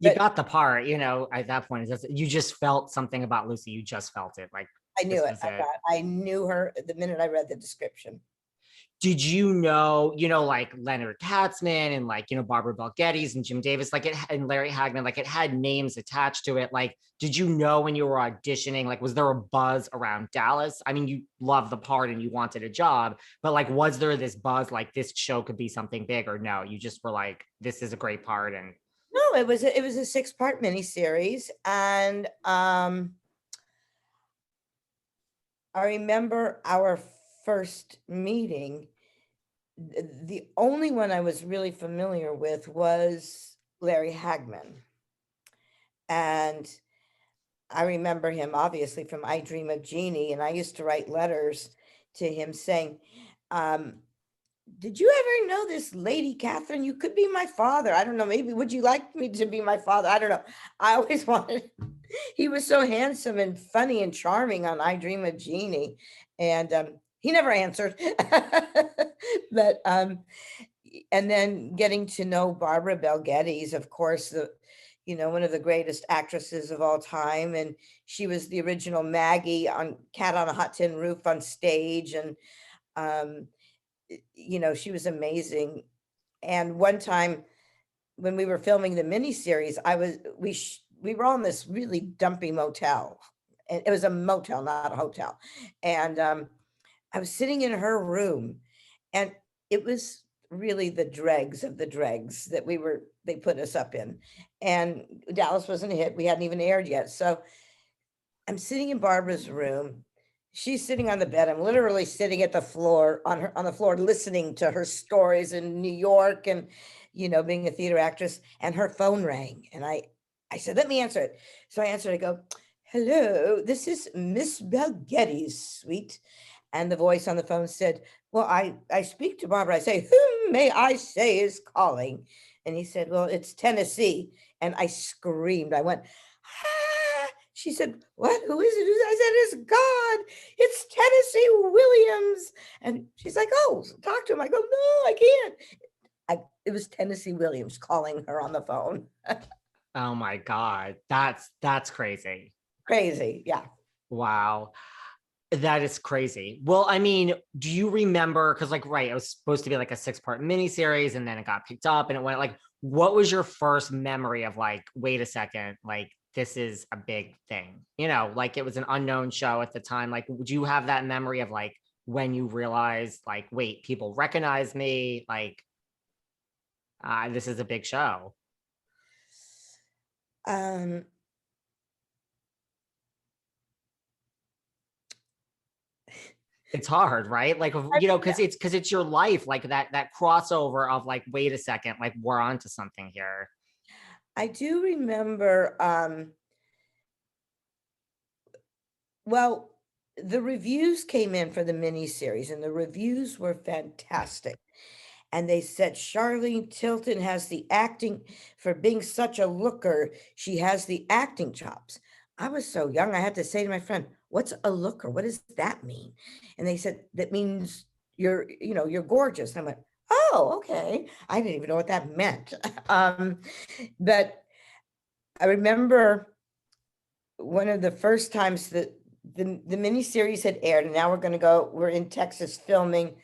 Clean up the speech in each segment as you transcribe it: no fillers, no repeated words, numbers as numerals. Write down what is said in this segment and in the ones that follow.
you got the part, at that point, you just felt something about Lucy. You just felt it. Like, I knew this it. was it. I knew her the minute I read the description. Did you know, like Leonard Katzman and like, Barbara Bel Geddes and Jim Davis, like and Larry Hagman, like it had names attached to it. Like, did you know when you were auditioning, like, was there a buzz around Dallas? I mean, you loved the part and you wanted a job, but like, was there this buzz, like this show could be something big, or no, you just were like, this is a great part? And No, it was a 6-part miniseries. And I remember our first meeting. The only one I was really familiar with was Larry Hagman. And I remember him obviously from I Dream of Jeannie, and I used to write letters to him saying, did you ever know this lady, Catherine? You could be my father. I don't know. Maybe would you like me to be my father? I don't know. I always wanted, he was so handsome and funny and charming on I Dream of Jeannie. And he never answered. But and then getting to know Barbara Bel Geddes, of course, one of the greatest actresses of all time. And she was the original Maggie on Cat on a Hot Tin Roof on stage. And she was amazing. And one time when we were filming the miniseries, we were on this really dumpy motel, and it was a motel, not a hotel. And I was sitting in her room, and it was really the dregs of the dregs that they put us up in. And Dallas wasn't a hit. We hadn't even aired yet. So I'm sitting in Barbara's room. She's sitting on the bed. I'm literally sitting at the floor on the floor, listening to her stories in New York and, being a theater actress. And her phone rang, and I said, let me answer it. So I answered. I go, hello, this is Miss Bel Geddes, sweet. And the voice on the phone said, well, I speak to Barbara. I say, whom may I say is calling? And he said, well, it's Tennessee. And I screamed. I went, ah. She said, what? Who is it? I said, it's God. It's Tennessee Williams. And she's like, oh, talk to him. I go, no, I can't. It was Tennessee Williams calling her on the phone. oh my God, that's crazy. Crazy. Yeah. Wow. That is crazy. Well, I mean, do you remember, because like, right, it was supposed to be like a 6-part miniseries, and then it got picked up and it went like, what was your first memory of like, wait a second, like this is a big thing, like it was an unknown show at the time. Like, would you have that memory of like when you realized like, wait, people recognize me, like this is a big show? It's hard, right? Like, because it's your life, like that crossover of like, wait a second, like we're onto something here. I do remember, well, the reviews came in for the miniseries, and the reviews were fantastic. And they said, Charlene Tilton has the acting for being such a looker. She has the acting chops. I was so young, I had to say to my friend, what's a looker? What does that mean? And they said, that means you're gorgeous. And I went, oh, okay. I didn't even know what that meant. But I remember one of the first times that the miniseries had aired, and now we're in Texas filming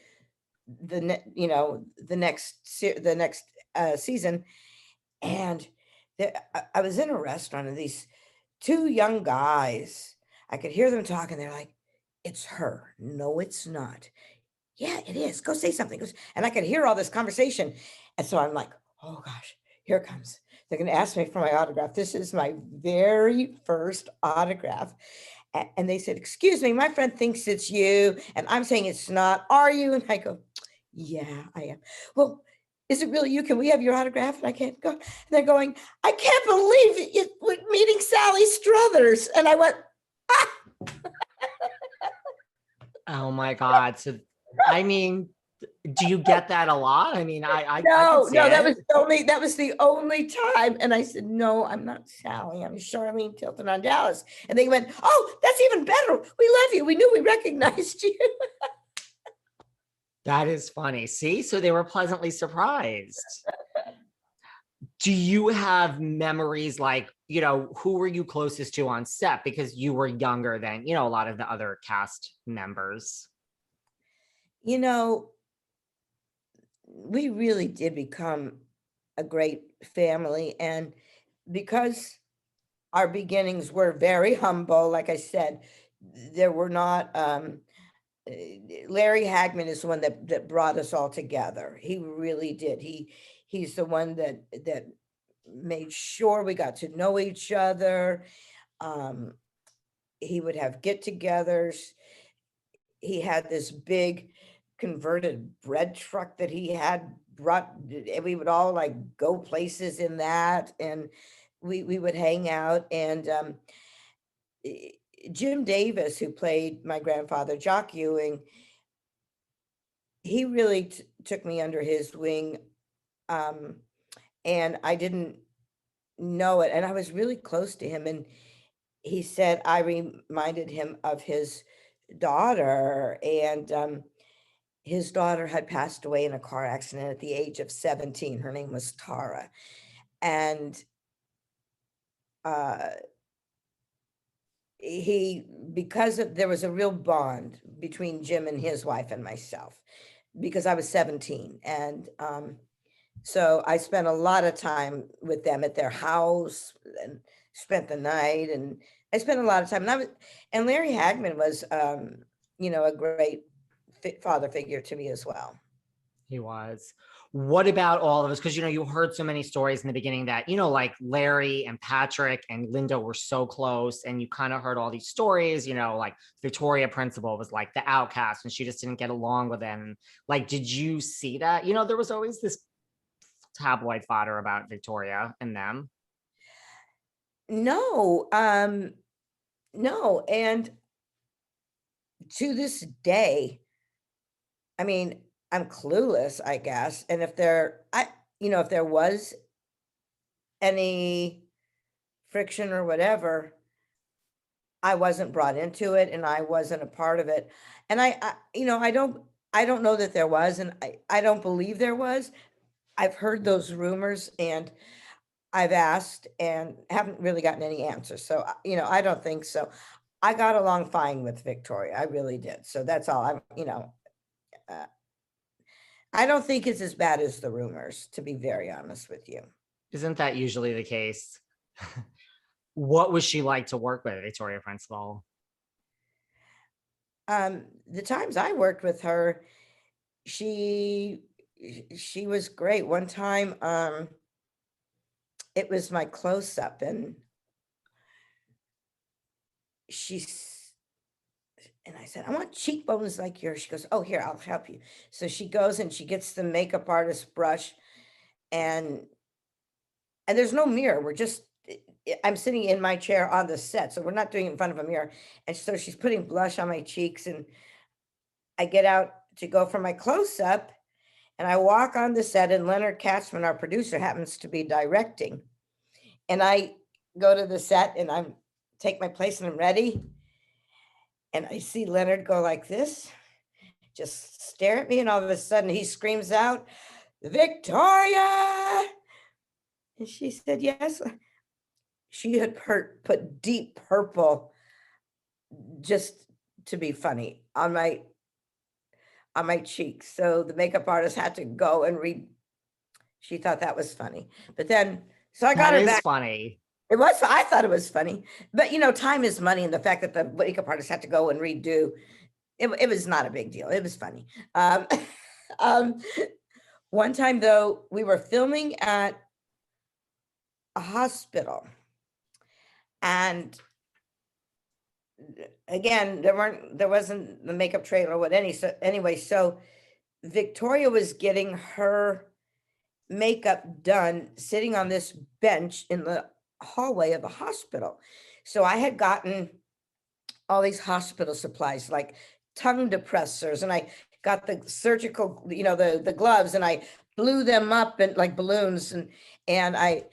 the next season. And I was in a restaurant, and these 2 young guys, I could hear them talking. They're like, it's her. No, it's not. Yeah, it is. Go say something. And I could hear all this conversation. And so I'm like, oh gosh, here it comes. They're going to ask me for my autograph. This is my very first autograph. And they said, excuse me, my friend thinks it's you. And I'm saying it's not. Are you? And I go, yeah, I am. Well, is it really you? Can we have your autograph? And I can't go. And they're going, I can't believe it. We're meeting Sally Struthers. And I went, ah. Oh my God. So, I mean, do you get that a lot? I mean, no, that was the only time. And I said, no, I'm not Sally. I'm Charlene Tilton on Dallas. And they went, oh, that's even better. We love you. We knew we recognized you. That is funny. See, so they were pleasantly surprised. Do you have memories like, who were you closest to on set because you were younger than, a lot of the other cast members? You know, we really did become a great family, and because our beginnings were very humble, like I said, there were not, Larry Hagman is the one that brought us all together. He really did. He's the one that made sure we got to know each other. Um, he would have get-togethers. He had this big converted bread truck that he had brought, and we would all like go places in that, and we would hang out. And eh, Jim Davis, who played my grandfather, Jock Ewing, he really took me under his wing. Um, and I didn't know it. And I was really close to him. And he said I reminded him of his daughter. And his daughter had passed away in a car accident at the age of 17. Her name was Tara. And uh, because there was a real bond between Jim and his wife and myself, because I was 17. And so I spent a lot of time with them at their house and spent the night, and I spent a lot of time. And Larry Hagman was, a great father figure to me as well. He was. What about all of us? Because you heard so many stories in the beginning that like Larry and Patrick and Linda were so close, and you kind of heard all these stories. Like Victoria Principal was like the outcast, and she just didn't get along with them. Like, did you see that? There was always this tabloid fodder about Victoria and them. No, no, and to this day, I mean, I'm clueless, I guess. And if if there was any friction or whatever, I wasn't brought into it and I wasn't a part of it. And I don't know that there was, and I don't believe there was. I've heard those rumors and I've asked and haven't really gotten any answers. So, I don't think so. I got along fine with Victoria. I really did. So that's all uh, I don't think it's as bad as the rumors, to be very honest with you. Isn't that usually the case? What was she like to work with, Victoria Principal? The times I worked with her, she she was great. One time, it was my close up, and she's and I said, I want cheekbones like yours. She goes, oh, here, I'll help you. So she goes and she gets the makeup artist brush, and there's no mirror. I'm sitting in my chair on the set, so we're not doing it in front of a mirror. And so she's putting blush on my cheeks, and I get out to go for my close up, and I walk on the set, and Leonard Katzman, our producer, happens to be directing. And I go to the set and take my place and I'm ready. And I see Leonard go like this, just stare at me. And all of a sudden he screams out, Victoria. And she said, yes. She had put deep purple just to be funny on my cheeks. So the makeup artist had to go and read. She thought that was funny. But then, so I got her back. Funny. It was, I thought it was funny, but time is money. And the fact that the makeup artist had to go and redo, it was not a big deal. It was funny. Um, one time though, we were filming at a hospital, and again, there wasn't the makeup trailer or anyway, so Victoria was getting her makeup done sitting on this bench in the hallway of the hospital. So I had gotten all these hospital supplies like tongue depressors, and I got the surgical, the gloves, and I blew them up and like balloons, and I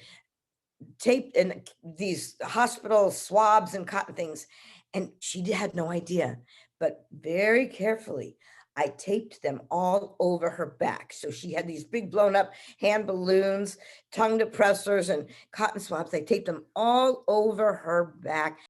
taped in these hospital swabs and cotton things. And she had no idea, but very carefully, I taped them all over her back. So she had these big blown up hand balloons, tongue depressors, and cotton swabs. I taped them all over her back.